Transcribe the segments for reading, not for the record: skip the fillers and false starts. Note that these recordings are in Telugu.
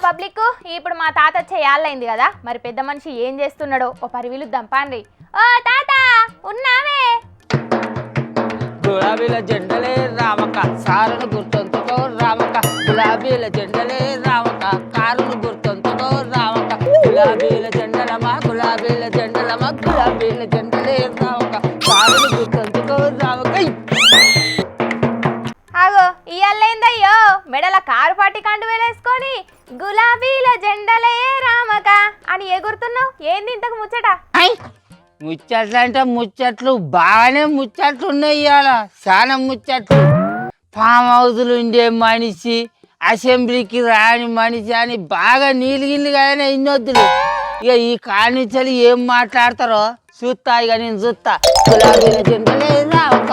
పబ్లిక్ ఇప్పుడు మా తాత వచ్చే యాళ్ళైంది కదా, మరి పెద్ద మనిషి ఏం చేస్తున్నాడో ఓ పరి విలుద్దాం పాండ్రి. ఓ తాత ఉన్నావే? గులాబీల జెండలే రామక సారును గుర్తొంతుకో రామక, గులాబీల జెండలే రామక కారును గుర్తొంతుకో రామక, గులాబీల జెండలమా గులాబీల జెండలమా గులాబీల జెండలే రామక కారును గుర్తొంతుకో రామక. ఆగో ఇయ్యాలైందయ్యో మెడల కారు పాటి కండు వేలేసుకొని గులాబీల జెండలే రామక అని ఎగురుతున్నావు. ఏంది ఇంతకు ముచ్చట? ముచ్చట్లు అంటే ముచ్చట్లు బాగానే ముచ్చట్లు ఉన్నాయి. ఇవాళ చాలా ముచ్చట్లు. ఫామ్ హౌస్లు ఉండే మనిషి, అసెంబ్లీకి రాని మనిషి అని బాగా నీలిగిల్లుగానే ఇన్నొద్దులు. ఇక ఈ కానించలు ఏం మాట్లాడతారో చూస్తా. ఇక నేను చూస్తా. గులాబీల జెండలే రామక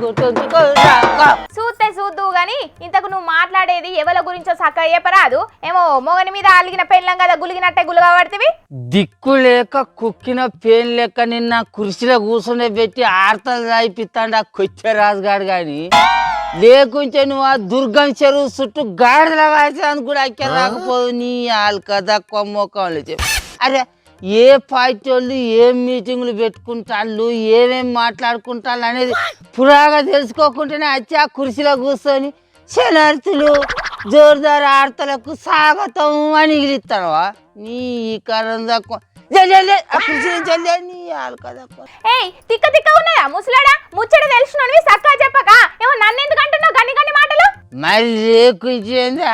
గుర్తుంచుకో రామక. చూస్తే చూద్దు గాని ఇంతకు నువ్వు మాట్లాడేది ఎవరి గురించో సక్క చెప్పరాదు. ఏమో మొగని మీద అలిగిన పెళ్ళం కదా గులిగినట్టే గులుగా పడుతుంది. దిక్కు లేక కుక్కిన పేన్ లెక్క నిన్న కుర్చీలో కూర్చునే పెట్టి ఆర్తలు రాయిపిస్తాడు ఆ కొచ్చెరాజుగాడు. గాని లేకుంటే నువ్వు ఆ దుర్గం చెరువు చుట్టూ గాడిదల వాయించడానికి కూడా అక్కడ రాకపోదు. నీ ఆల్కదా కొమ్మోకంలో చెప్పు. అరే ఏ పార్టీ వాళ్ళు ఏం మీటింగులు పెట్టుకుంటాళ్ళు, ఏమేం మాట్లాడుకుంటాళ్ళు అనేది పురాగా తెలుసుకోకుండానే వచ్చి ఆ కుర్చీలో కూర్చొని శనార్థులు జోరుదారు ఆడతలకు స్వాగతం అని ఇగిలిస్తావా? నీ కరం తక్కువ తిక్క తిక్క ఉన్నాయా ముసలాడా? ముచ్చట తెలుసునవి సక్కా చెప్పక ఏమో నన్ను ఎందుకు అంటున్నావు గన్ని గన్ని మాటలు? మరి రేకుందా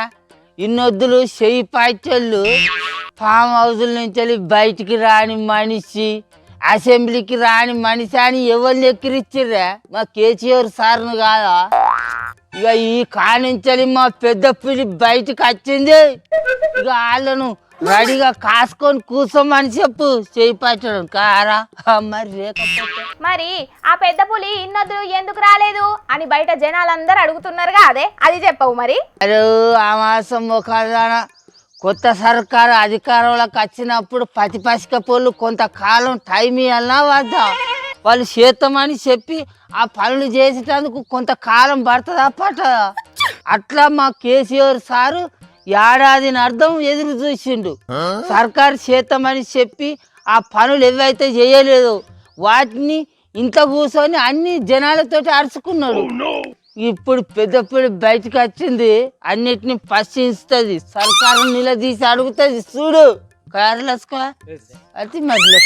ఇన్నొద్దులు చెయ్యి పార్టీళ్ళు ఫామ్ హౌస్ల నుంచి బయటికి రాని మనిషి, అసెంబ్లీకి రాని మనిషి అని ఎవరిని ఎక్కిరిచ్చిర్రా? మా కేసీఆర్ సార్ను కాదా? ఇక ఈ కానించలి మా పెద్ద పిల్లి బయటకు వచ్చింది. ఇక వాళ్ళను రెడీగా కాసుకొని కూర్చోమని చెప్పు. చేయి పట్టడం కారా మరి లేకపోతే మరి ఆ పెద్ద పులి ఇన్నొద్దు ఎందుకు రాలేదు అని బయట జనాలందరూ అడుగుతున్నారుగా, అదే అది చెప్పవు మరి. అరే ఆ మాసం ఒక కొత్త సర్కారు అధికారంలోకి వచ్చినప్పుడు పసిక పోళ్ళు కొంతకాలం టైం ఇవ్వాలన్నా వద్దా? వాళ్ళు చేస్తామని చెప్పి ఆ పనులు చేసేటందుకు కొంతకాలం పడుతుందా పట్టదా? అట్లా మా కేసీఆర్ సారు ఏడాదిని అర్థం ఎదురు చూసిండు. సర్కారు చేస్తామని చెప్పి ఆ పనులు ఏవైతే చేయలేదు వాటిని ఇంట్లో కూర్చొని అన్ని జనాలతోటి అరుచుకున్నాడు. ఇప్పుడు పెద్ద పిల్లి బయటకు వచ్చింది, అన్నిటిని ప్రశ్నిస్తుంది, సర్కారు నిలదీసి అడుగుతుంది. చూడు అది మధ్యలో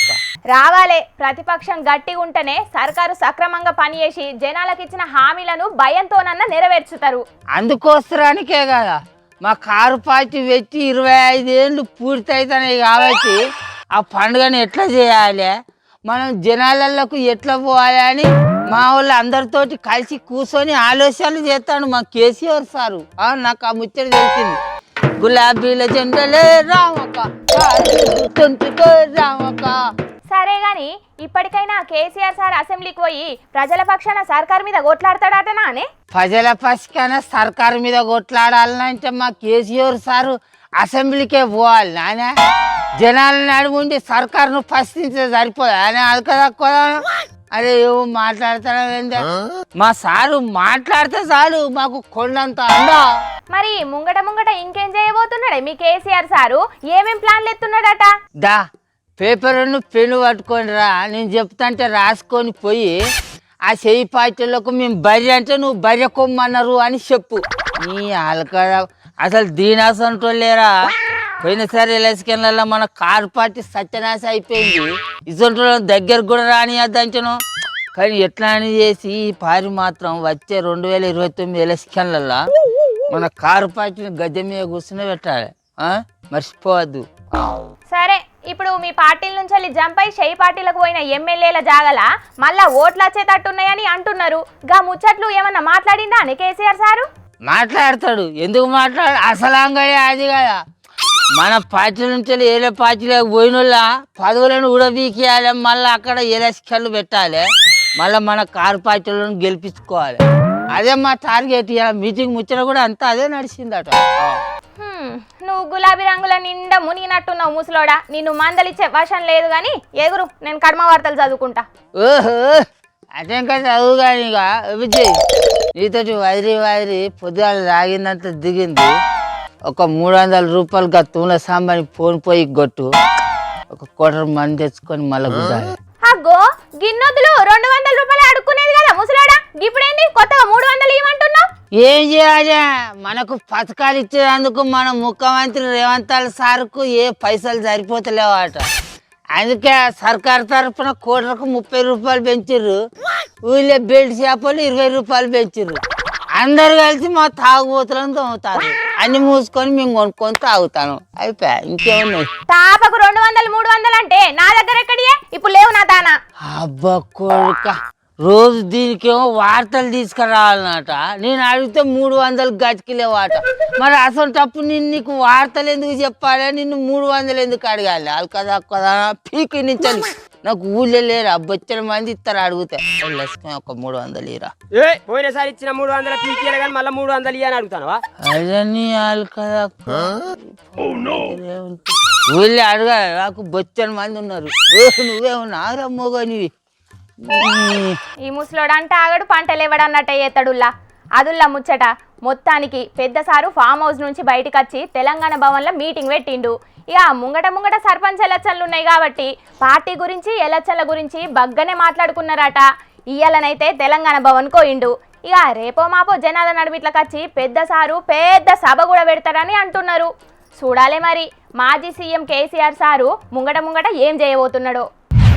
రావాలే. ప్రతిపక్షం గట్టిగా ఉంటేనే సర్కారు సక్రమంగా పనిచేసి జనాలకు ఇచ్చిన హామీలను భయంతోనన్నా నెరవేర్చుతారు. అందుకోసరానికే కదా మా కారు పార్టీ పెట్టి 25 ఏళ్ళు పూర్తి అవుతున్నాయి. కాబట్టి ఆ పండుగను ఎట్లా చేయాలి, మనం జనాలకు ఎట్లా పోవాలి అని మా వాళ్ళు అందరితోటి కలిసి కూర్చొని ఆలోచనలు చేస్తాడు మా కేసీఆర్ సారు. నాకు ఆ ముచ్చట తెలిసింది. గులాబీల జెండలే రామక రామక. సరే గాని ఇప్పటికైనా కేసీఆర్ సార్ అసెంబ్లీకి పోయి ప్రజల పక్షాన సర్కారు మీద కొట్లాడతాడటనా? అనే ప్రజల పక్షాన సర్కారు మీద కొట్లాడాలంటే మా కేసీఆర్ సారు అసెంబ్లీకే పోవాలి. నాయన జనాలను అడుగుండి సర్కారును ప్రశ్నించే సరిపోదు ఆయన అలకదక్కువ. అరే ఏమో మాట్లాడతాడా? మా సారు మాట్లాడితే చాలు మాకు కొండంత అండా. మరి ముంగట ముంగట ఇంకేం చేయబోతున్నాడే మీ కేసీఆర్ సారు? ఏమేం ప్లాన్లు ఎత్తున్నాడట? దా పేపర్ను పెన్ను పట్టుకొని రా, నేను చెప్తాంటే రాసుకొని పోయి ఆ చెయ్యి పార్టీలకు మేము బర్రె అంటే నువ్వు బర్రె కొమ్మన్నారు అని చెప్పు. నీ అలకడ అసలు దీనాసంటోళ్ళేరా. పోయినసారి ఎలక్షన్లలో మన కారు పార్టీ సత్యనాశ అయిపోయింది. ఇసంటో దగ్గర కూడా రానియద్దంచను. కానీ ఎట్లా అని చేసి ఈ పారి మాత్రం వచ్చే 2029 ఎలక్షన్లలో మన కారు పార్టీని గద్దె మీద కూర్చుని పెట్టాలి. మర్చిపోవద్దు. సరే ఇప్పుడు మీ పార్టీల నుంచి వెళ్ళి జంప్ అయి షెయి పార్టీలకు పోయిన ఎమ్మెల్యేల జాగల మళ్ళా ఓట్లు వచ్చేటట్టున్నాయని అంటున్నారు. గా ముచ్చట్లు ఏమన్నా మాట్లాడిందా అని కేసీఆర్ సారు? మాట్లాడతాడు, ఎందుకు మాట్లాడు? అసలాంగడే అది కదా. మన పార్టీ నుంచి ఏలే పార్టీలకు పోయిన వాళ్ళ పదవులను ఉడబీకేయాలి, మళ్ళీ అక్కడ ఎలక్షన్లు పెట్టాలి, మళ్ళీ మన కారు పార్టీలను గెలిపించుకోవాలి. అదే మా టార్గెట్. మీటింగ్ ముచ్చట కూడా అంతా అదే నడిచిందట. నువ్వు గులాబీ రంగుల నిండా మునిగినట్టున్నావు ముసలోడా. నిన్ను మందలిచ్చే వర్షం లేదు గాని ఎగురు, నేను కర్మ వార్తలు చదువుకుంటా. ఓహో అదే ఇంకా చదువు కానీ ఇక విజయ్ నీతోటి వదిరి పొద్దుగాల తాగిందంత దిగింది. ఒక 300 రూపాయలు గత్తుల సాంబాని ఫోన్ పోయి కొట్టు, ఒక కోటర్ మంది తెచ్చుకొని మళ్ళీ గుద్దాలి. అగ్గో గిన్నొద్దులు 200 రూపాయలు అడుక్కునేది కదా ముసలాడా, ఇప్పుడేంది కొత్తగా 300 ఇవ్వమంటున్నావు? ఏం చేయాలి, మనకు పథకాలు ఇచ్చేందుకు మన ముఖ్యమంత్రి రేవంత్ సార్కు ఏ పైసలు సరిపోతలేవాట. అందుకే సర్కారు తరఫున కోటకు 30 రూపాయలు పెంచిర్రు, ఊళ్ళో బెల్ట్ చేపలు 20 రూపాయలు పెంచిర్రు. అందరు కలిసి మా తాగుబోతులను తోముతారు, అన్ని మూసుకొని మేము కొనుక్కొని తాగుతాను. అయిపోయా, ఇంకేమున్నాయి? తాపకు 200 300 అంటే నా దగ్గర ఎక్కడియే, ఇప్పుడు లేవు నా దానా. అబ్బా కొడుక, రోజు దీనికేమో వార్తలు తీసుకురావాలన్నట. నేను అడిగితే 300 గతికిలేవాట. మరి అసలు నీకు వార్తలు ఎందుకు చెప్పాలి, నిన్ను 300 ఎందుకు అడగాలి? అది కదా కదా పీకి నుంచి నాకు ఊళ్ళో లేరా, బొచ్చని మంది ఇస్తారు అడిగితే. ఒక 300 ఇరా. పోయినసారి ఇచ్చిన 300 పీకియాలి కానీ మళ్ళీ 300 ఇయ్యని అడుగుతానవా? అదే వాళ్ళు కదా ఊళ్ళో అడగాలి, నాకు బొచ్చని మంది ఉన్నారు. నువ్వేమన్నా మోగనివి. ఈ ముసలోడు అంటే ఆగడు, పంటలు ఇవ్వడన్నట్టే చేస్తాడుల్లా. అదుల్లా ముచ్చట. మొత్తానికి పెద్ద సారు ఫామ్ హౌస్ నుంచి బయటకు వచ్చి తెలంగాణ భవన్లో మీటింగ్ పెట్టిండు. ఇక ముంగట సర్పంచ్ ఎలక్షన్లు ఉన్నాయి కాబట్టి పార్టీ గురించి ఎలక్షన్ల గురించి బగ్గనే మాట్లాడుకున్నారట. ఇయ్యాలనైతే తెలంగాణ భవన్ కోయిండు. ఇక రేపో మాపో జనాల నడుమిట్లకి వచ్చి పెద్ద సారు పెద్ద సభ కూడా పెడతారని అంటున్నారు. చూడాలే మరి మాజీ సీఎం కేసీఆర్ సారు ముంగట ఏం చేయబోతున్నాడో.